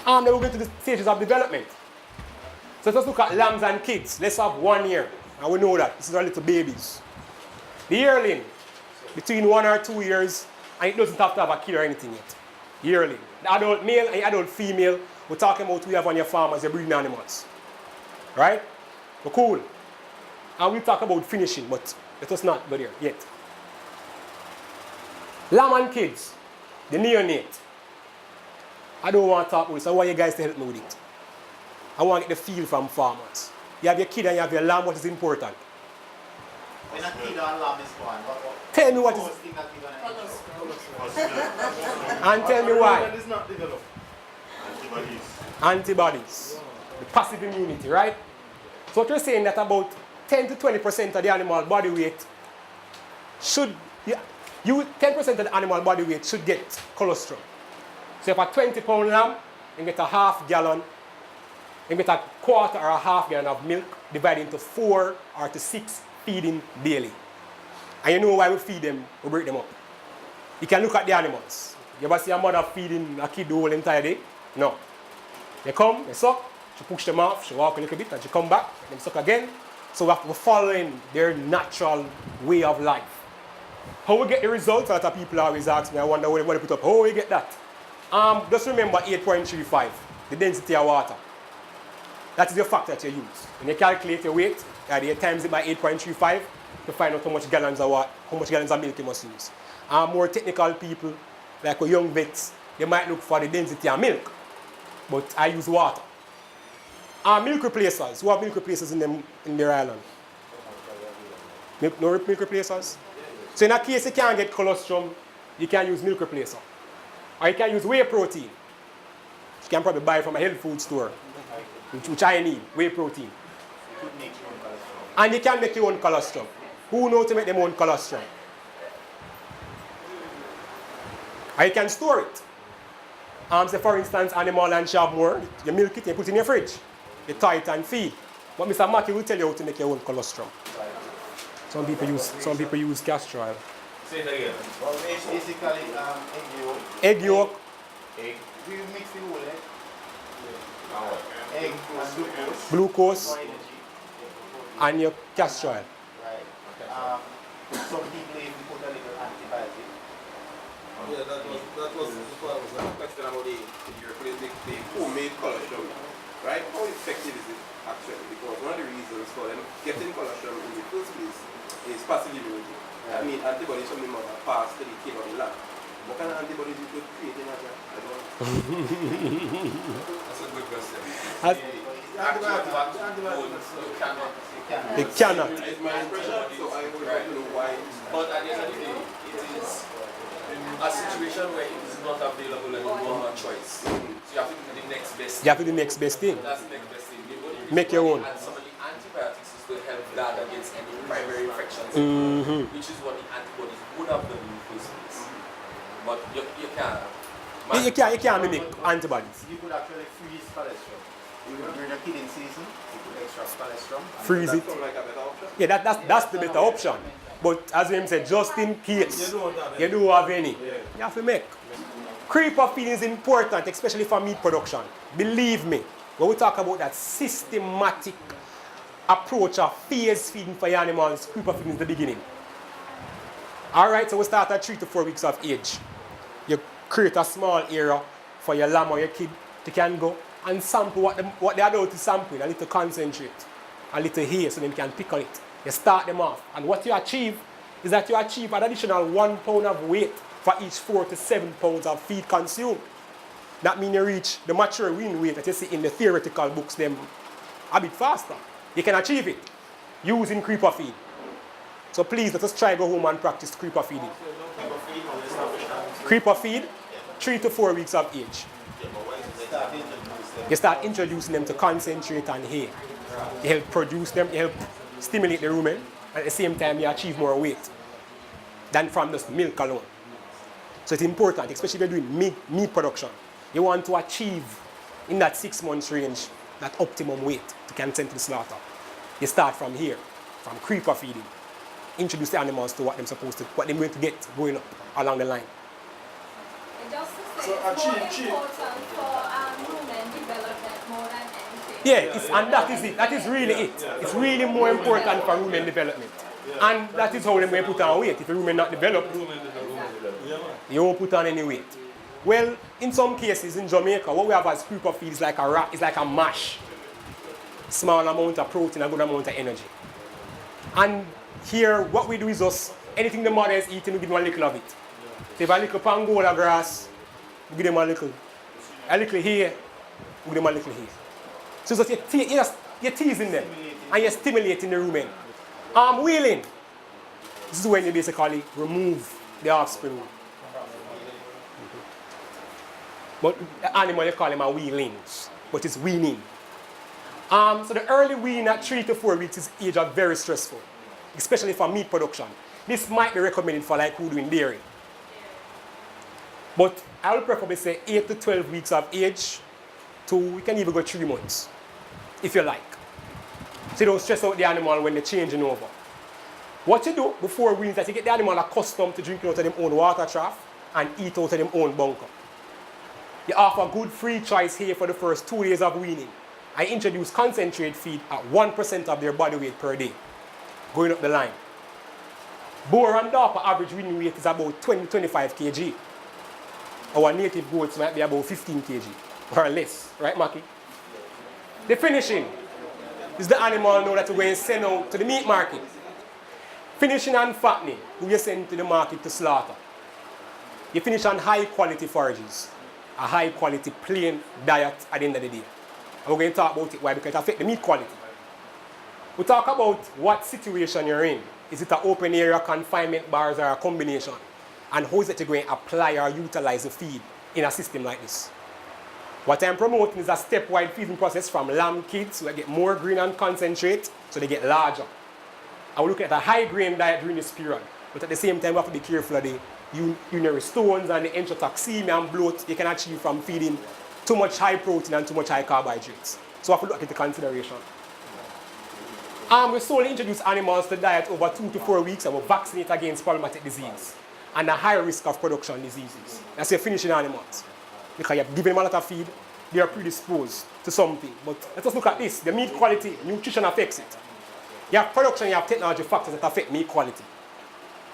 Then we'll get to the stages of development. So let's look at lambs and kids. Let's have 1 year. And we know that. This is our little babies. The yearling, between 1 or 2 years, and it doesn't have to have a kid or anything yet. Yearling. The adult male and the adult female, we're talking about we have on your farm as your breeding animals. Right? We're cool. And we'll talk about finishing, but let us not go there yet. Lamb and kids, the neonate. I don't want to talk about this. I want you guys to help me with it. I want to get the feel from farmers. You have your kid and you have your lamb, what is important? When a kid or lamb is born, tell me what is... And tell me why. It's not developed. Antibodies. The passive immunity, right? So what you're saying that about 10 to 20% of the animal body weight should... 10% of the animal body weight should get colostrum. So if a 20-pound lamb, you get a half gallon, you get a quarter or a half gallon of milk divided into 4 or to 6 feeding daily. And you know why we feed them, we break them up. You can look at the animals. You ever see a mother feeding a kid the whole entire day? No. They come, they suck, she push them off, she walk a little bit, and she come back, and they suck again. So we're following their natural way of life. How we get the results? A lot of people always ask me, I wonder what they put up, how we get that? Just remember 8.35, the density of water. That is the factor that you use. When you calculate your weight, you times it by 8.35 to find out how much gallons of water, how much gallons of milk you must use. More technical people, like young vets, they might look for the density of milk, but I use water. Milk replacers, who have milk replacers in their island? No milk replacers? So in a case you can't get colostrum, you can use milk replacer. Or you can use whey protein. You can probably buy from a health food store, which I need, whey protein. And you can make your own colostrum. Who knows to make their own colostrum? Or you can store it. Say for instance, animal and you have more, you milk it, you put it in your fridge. You tie it and feed. But Mr. Mackey will tell you how to make your own colostrum. Some people use castor oil. Say it again. Well, basically, egg yolk. Egg. Do you mix the whole egg? Egg and Glucose. And your castor oil. Right. Some people even put a little antibiotic. Yeah, that was a question about the homemade colostrum. Right? How effective is it actually? Because one of the reasons for them getting colostrum in the first place is passive immunity. I mean, antibodies from the mother pass to the kid or the lab. What kind of antibodies you could create in that? I don't know. That's a good question. They cannot. It's my impression, so I would like to know why. But at the end of the day, it is a situation where it is not available and you don't have a choice. So you have to do the next best thing. You have to do the next best thing. That's the next best thing. Make your own. And some of the antibiotics is to help guard against any primary infections, which is what the antibodies would have done in the first place. But you can't. You can't mimic antibodies. You could actually freeze colostrum. During the kidding season, you could extract colostrum. Freeze it. Like a better option? Yeah, that's the better option. But as William said, just in case you don't have any, you have to make. Creeper feeding is important, especially for meat production. Believe me, when we talk about that systematic approach of phase feeding for your animals, creeper feeding is the beginning. Alright, so we start at 3 to 4 weeks of age. You create a small area for your lamb or your kid to can go and sample what the adult is sampling, a little concentrate, a little hair so they can pick on it. You start them off. And what you achieve is that you achieve an additional 1 pound of weight for each 4 to 7 pounds of feed consumed. That means you reach the mature wean weight that you see in the theoretical books them a bit faster. You can achieve it using creeper feed. So please let us try go home and practice creeper feeding. Creeper feed, 3 to 4 weeks of age. You start introducing them to concentrate and hay. You help produce them, you help stimulate the rumen, and at the same time you achieve more weight than from just milk alone. So it's important, especially if you're doing meat production. You want to achieve in that 6 months range that optimum weight to can send to the slaughter. You start from here, from creeper feeding. introduce the animals to what they're supposed to, what they're going to get going up along the line. And just to say, So, it's more important for rumen development more than anything. Yeah, and that is it. That is really it. It's really more important for rumen development. And that is how they may put on weight. If a rumen not developed, you won't put on any weight. Well, in some cases in Jamaica, what we have as group of feed is like a rat, is like a mash. Small amount of protein, a good amount of energy. And here, what we do is just anything the mother is eating, we give them a little of it. So if a little pangola grass, we give them a little here, we give them a little here. So just you're teasing them and you're stimulating the rumen. Wheeling. This is when you basically remove the offspring. But the animal, you call them a wheelings, but it's weaning. So the early wean at 3 to 4 weeks is age are very stressful, especially for meat production. This might be recommended for like who doing dairy. But I would preferably say 8 to 12 weeks of age to, we can even go 3 months, if you like. So you don't stress out the animal when they're changing over. What you do before weaning is that you get the animal accustomed to drinking out of their own water trough and eat out of their own bunker. You offer good free choice here for the first 2 days of weaning. I introduce concentrate feed at 1% of their body weight per day, going up the line. Boar and Dorper average weaning weight is about 20-25 kg. Our native goats might be about 15 kg or less, right, Maki? The finishing is the animal now that we're going to send out to the meat market. Finishing and fattening, who you send to the market to slaughter. You finish on high quality forages, a high quality plain diet at the end of the day. And we're going to talk about it, why? Because it affects the meat quality. We talk about what situation you're in. Is it an open area, confinement bars, or a combination? And how is it you're going to apply or utilize the feed in a system like this? What I'm promoting is a stepwise feeding process from lamb kids who get more grain and concentrate, so they get larger. And we're looking at a high grain diet during this period. But at the same time, we have to be careful of the urinary stones and the enterotoxemia and bloat you can achieve from feeding too much high protein and too much high carbohydrates. So we have to look at the consideration. We solely introduce animals to diet over 2 to 4 weeks and we vaccinate against problematic disease and a high risk of production diseases. That's your finishing animals. Because you're giving them a lot of feed, they are predisposed to something. But let us look at this. The meat quality, nutrition affects it. You have production, you have technology factors that affect meat quality.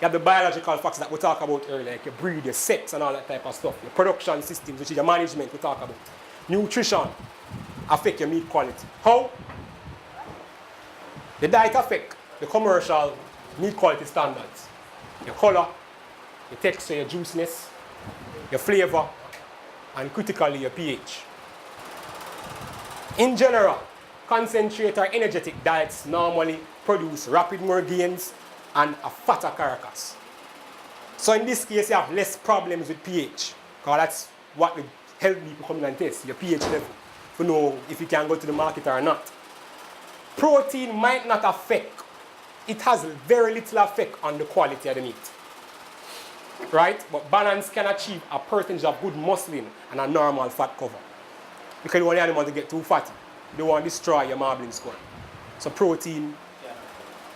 You have the biological factors that we talked about earlier, like your breed, your sex, and all that type of stuff. Your production systems, which is your management, we talk about. Nutrition affect your meat quality. How? The diet affect the commercial meat quality standards. Your color, your texture, your juiciness, your flavor, and critically your pH. In general, concentrate or energetic diets normally produce rapid more gains and a fatter carcass. So in this case, you have less problems with pH, because that's what will help people come in and test, your pH level, to know if you can go to the market or not. Protein might not affect, it has very little effect on the quality of the meat. Right? But balance can achieve a percentage of good muscling and a normal fat cover. Because you want the animal to get too fatty. You don't want to destroy your marbling score. So protein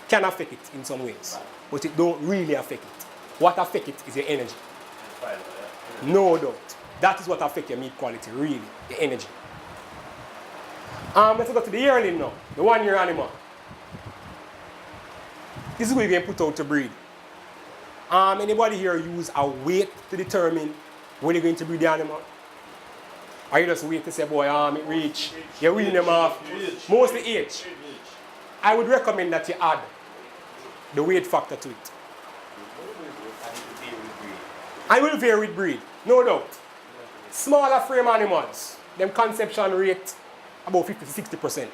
can affect it in some ways, but it don't really affect it. What affects it is your energy. No doubt. That is what affects your meat quality, really, the energy. Let's go to the yearling now, the 1 year animal. This is where you're going to put out to breed. Anybody here use a weight to determine when you're going to breed the animal? Or you just wait to say, boy, it reach, you're weaning them off. Mostly age. I would recommend that you add the weight factor to it. I will vary with breed, no doubt. Smaller frame animals, them conception rate about 50 to 60%.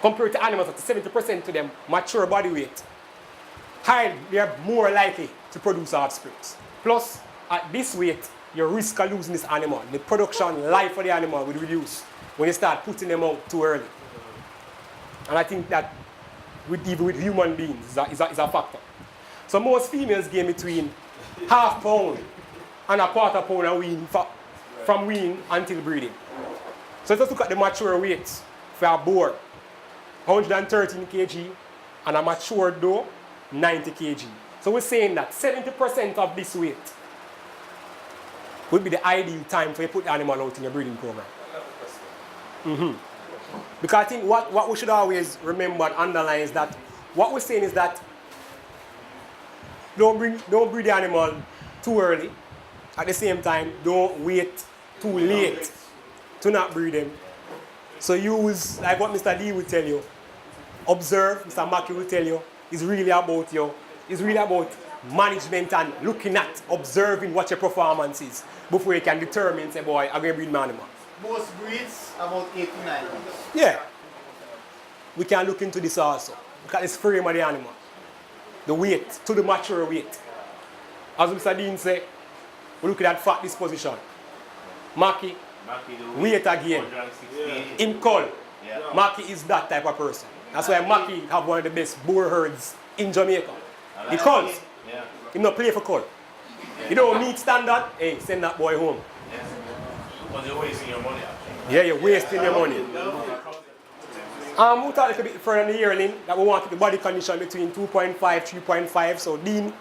Compared to animals at 70% to them mature body weight, they are more likely to produce offspring. Plus, at this weight, your risk of losing this animal, the production life of the animal will reduce when you start putting them out too early. And I think that even with human beings is a factor. So most females gain between half pound and a quarter pound of wean from wean until breeding. So let's look at the mature weights for a boar. 113 kg and a matured doe 90 kg. So we're saying that 70% of this weight would be the ideal time for you to put the animal out in your breeding program. Because I think what we should always remember and underline is that what we're saying is that don't breed the animal too early. At the same time, don't wait too late to not breed them. So use, like what Mr. D will tell you, observe, Mr. Mackey will tell you, it's really about management and looking at, observing what your performance is before you can determine, say, boy, I'm going to breed my animal. Most breeds about 8 to 9 months. Yeah. We can look into this also. Look at this frame of the animal. The weight, to the mature weight. As Mr. Dean said, we look at that fat disposition. Mackie, weight again. In cull. Yeah. Mackie is that type of person. That's why Mackie have one of the best boar herds in Jamaica. He culls. Yeah. He not play for cull. You don't meet standard, hey, send that boy home. Because you're wasting your money. Yeah, you're wasting your money. We'll talk a little bit further in the yearling that we want to keep the body condition between 2.5, 3.5. So Dean,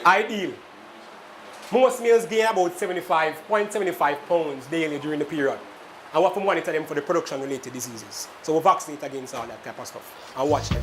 ideal. Most males gain about 75.75 pounds daily during the period. And we have to monitor them for the production related diseases. So we vaccinate against all that type of stuff and watch them.